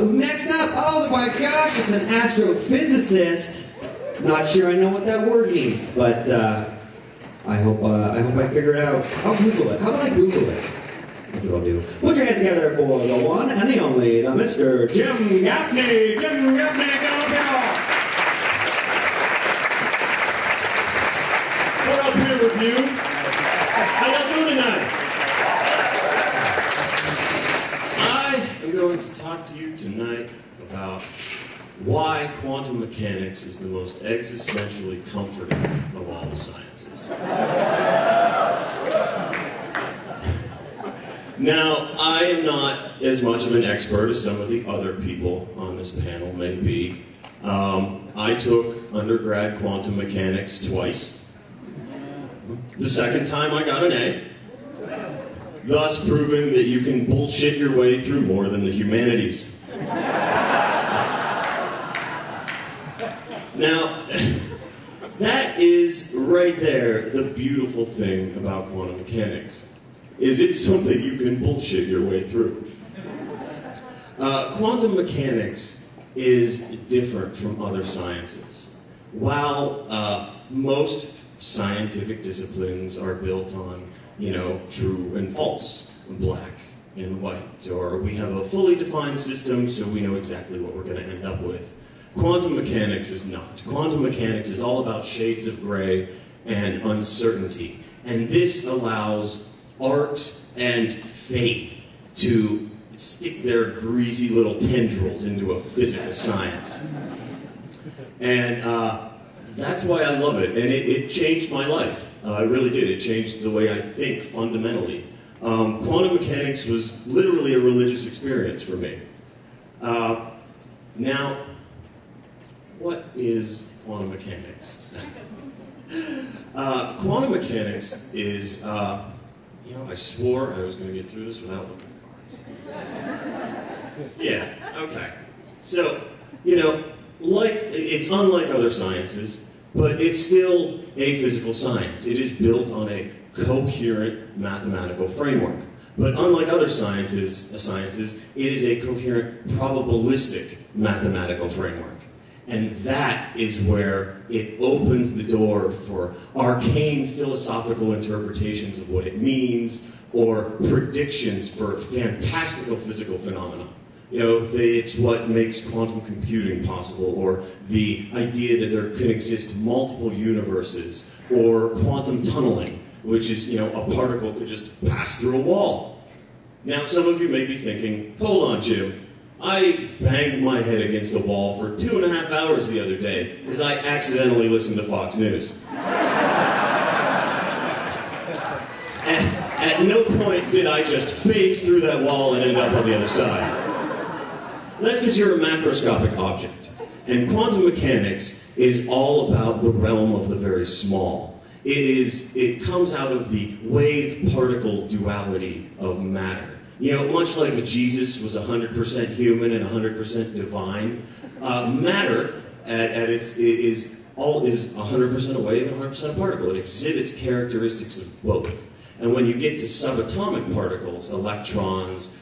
Next up, oh my gosh, it's an astrophysicist. Not sure I know what that word means, but I hope I figure it out. I'll Google it. How about I Google it? That's what I'll do. Put your hands together for the one and the only, the Mr. Jim Gaffney. Jim Gaffney, get up here. What up here with you? How y'all doing tonight? I am going to talk to you tonight about why quantum mechanics is the most existentially comforting of all the sciences. Now, I am not as much of an expert as some of the other people on this panel may be. I took undergrad quantum mechanics twice. The second time I got an A, thus proving that you can bullshit your way through more than the humanities. Now, that is right there the beautiful thing about quantum mechanics. Is it's something you can bullshit your way through. Quantum mechanics is different from other sciences. While most scientific disciplines are built on, true and false, black and white, or we have a fully defined system so we know exactly what we're going to end up with, quantum mechanics is not. Quantum mechanics is all about shades of gray and uncertainty. And this allows art and faith to stick their greasy little tendrils into a physical science. And that's why I love it. And it changed my life. It really did. It changed the way I think fundamentally. Quantum mechanics was literally a religious experience for me. Now, what is quantum mechanics? Quantum mechanics is, I swore I was going to get through this without looking at cards. Yeah, okay. So, it's unlike other sciences, but it's still a physical science. It is built on a coherent mathematical framework. But unlike other sciences, it is a coherent probabilistic mathematical framework. And that is where it opens the door for arcane philosophical interpretations of what it means, or predictions for fantastical physical phenomena. It's what makes quantum computing possible, or the idea that there could exist multiple universes, or quantum tunneling, which is, a particle could just pass through a wall. Now, some of you may be thinking, hold on, Jim. I banged my head against a wall for 2.5 hours the other day because I accidentally listened to Fox News. At no point did I just phase through that wall and end up on the other side. That's because you're a macroscopic object. And quantum mechanics is all about the realm of the very small. It comes out of the wave-particle duality of matter. Much like Jesus was 100% human and 100% divine, matter is 100% a wave and 100% a particle. It exhibits characteristics of both. And when you get to subatomic particles, electrons,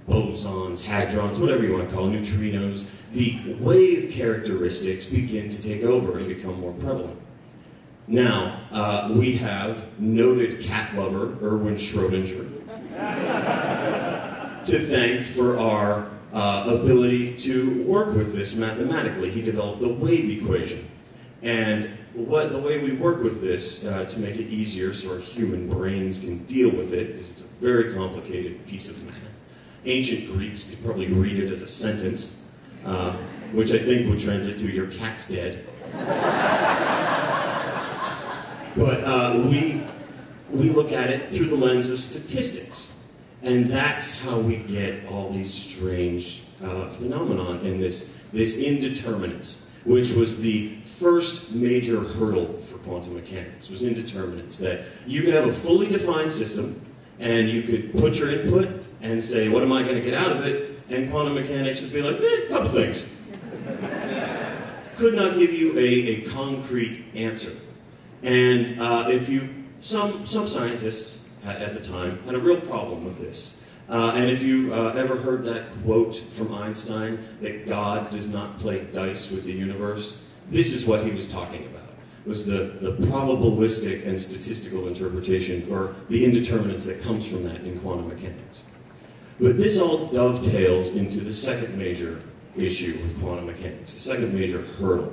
bosons, hadrons, whatever you want to call neutrinos, the wave characteristics begin to take over and become more prevalent. Now, we have noted cat lover Erwin Schrödinger to thank for our ability to work with this mathematically. He developed the wave equation. And the way we work with this to make it easier so our human brains can deal with it, because it's a very complicated piece of math. Ancient Greeks could probably read it as a sentence, which I think would translate to "your cat's dead." But we look at it through the lens of statistics. And that's how we get all these strange phenomenon in this indeterminates, which was the first major hurdle for quantum mechanics, was indeterminates. That you could have a fully defined system, and you could put your input and say, what am I going to get out of it? And quantum mechanics would be like, a couple things. Could not give you a concrete answer. And some scientists at the time had a real problem with this. And if you ever heard that quote from Einstein, that God does not play dice with the universe, this is what he was talking about. It was the probabilistic and statistical interpretation, or the indeterminants that comes from that in quantum mechanics. But this all dovetails into the second major issue with quantum mechanics, the second major hurdle,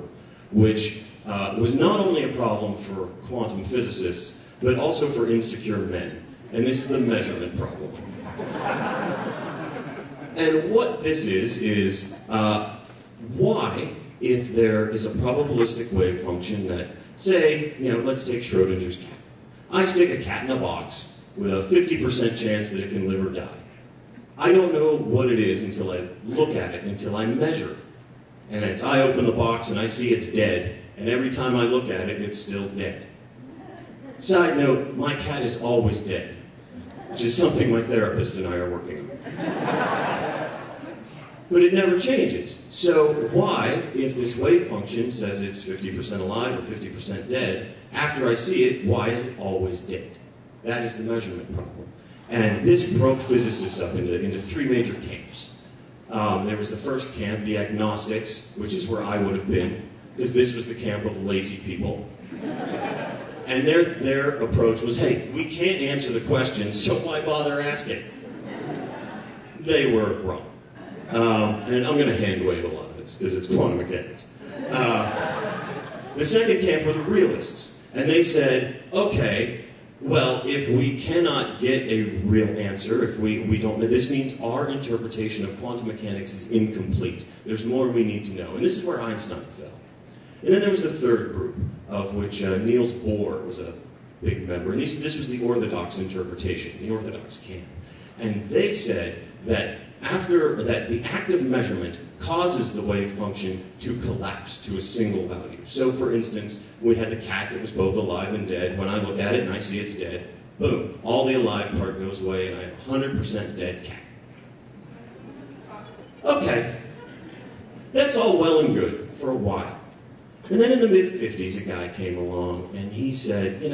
which was not only a problem for quantum physicists, but also for insecure men. And this is the measurement problem. And what this is why, if there is a probabilistic wave function that, say, let's take Schrodinger's cat. I stick a cat in a box with a 50% chance that it can live or die. I don't know what it is until I look at it, until I measure it. And I open the box and I see it's dead, and every time I look at it, it's still dead. Side note, my cat is always dead, which is something my therapist and I are working on. But it never changes. So why, if this wave function says it's 50% alive or 50% dead, after I see it, why is it always dead? That is the measurement problem. And this broke physicists up into three major camps. There was the first camp, the agnostics, which is where I would have been, because this was the camp of lazy people. And their approach was, hey, we can't answer the question, so why bother asking? They were wrong. And I'm going to hand wave a lot of this, because it's quantum mechanics. The second camp were the realists. And they said, okay, well, if we cannot get a real answer, if we don't know, this means our interpretation of quantum mechanics is incomplete. There's more we need to know. And this is where Einstein fell. And then there was the third group, of which Niels Bohr was a big member. And this was the orthodox interpretation, the orthodox camp. And they said that after that, the act of measurement causes the wave function to collapse to a single value. So, for instance, we had the cat that was both alive and dead. When I look at it and I see it's dead, boom, all the alive part goes away and I have 100% dead cat. Okay, that's all well and good for a while. And then in the mid-50s, a guy came along and he said,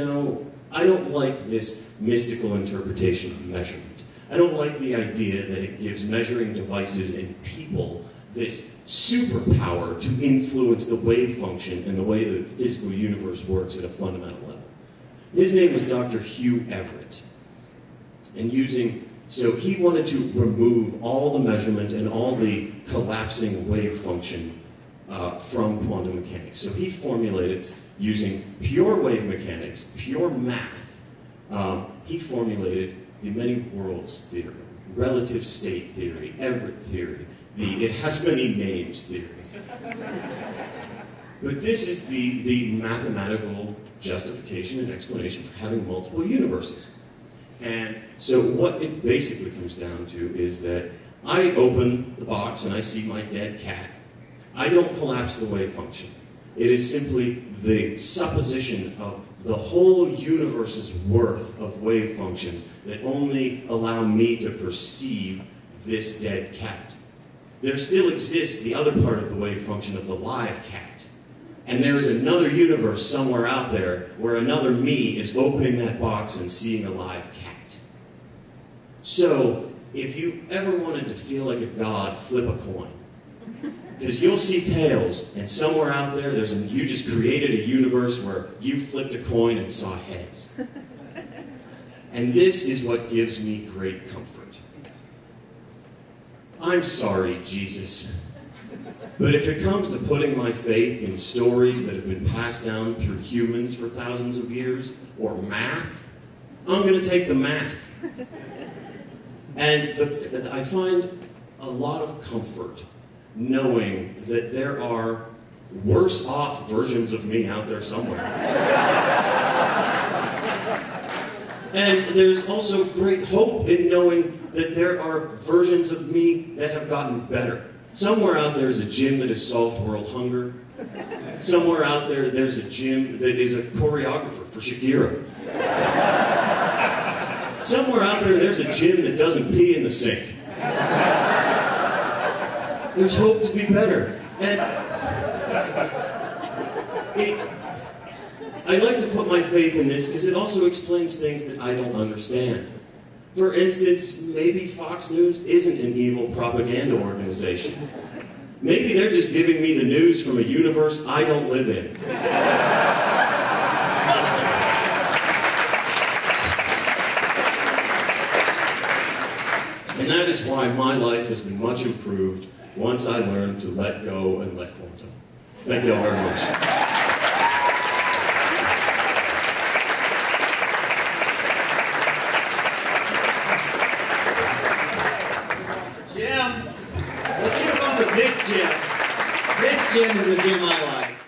I don't like this mystical interpretation of measurement. I don't like the idea that it gives measuring devices and people this superpower to influence the wave function and the way the physical universe works at a fundamental level. His name was Dr. Hugh Everett. And so he wanted to remove all the measurement and all the collapsing wave function from quantum mechanics. So he formulated, using pure wave mechanics, pure math, he formulated the many worlds theory, relative state theory, Everett theory, the it has many names theory. But this is the mathematical justification and explanation for having multiple universes. And so what it basically comes down to is that I open the box and I see my dead cat. I don't collapse the wave function. It is simply the supposition of the whole universe's worth of wave functions that only allow me to perceive this dead cat. There still exists the other part of the wave function of the live cat. And there is another universe somewhere out there where another me is opening that box and seeing a live cat. So, if you ever wanted to feel like a god, flip a coin. Because you'll see tails, and somewhere out there, you just created a universe where you flipped a coin and saw heads. And this is what gives me great comfort. I'm sorry, Jesus, but if it comes to putting my faith in stories that have been passed down through humans for thousands of years, or math, I'm going to take the math. And I find a lot of comfort knowing that there are worse off versions of me out there somewhere. And there's also great hope in knowing that there are versions of me that have gotten better. Somewhere out there is a Jim that has solved world hunger. Somewhere out there, there's a Jim that is a choreographer for Shakira. Somewhere out there, there's a Jim that doesn't pee in the sink. There's hope to be better. And I like to put my faith in this because it also explains things that I don't understand. For instance, maybe Fox News isn't an evil propaganda organization. Maybe they're just giving me the news from a universe I don't live in. And that is why my life has been much improved once I learned to let go and let quantum. Thank you all very much. Jim, let's keep it going with this Jim. This Jim is the Jim I like.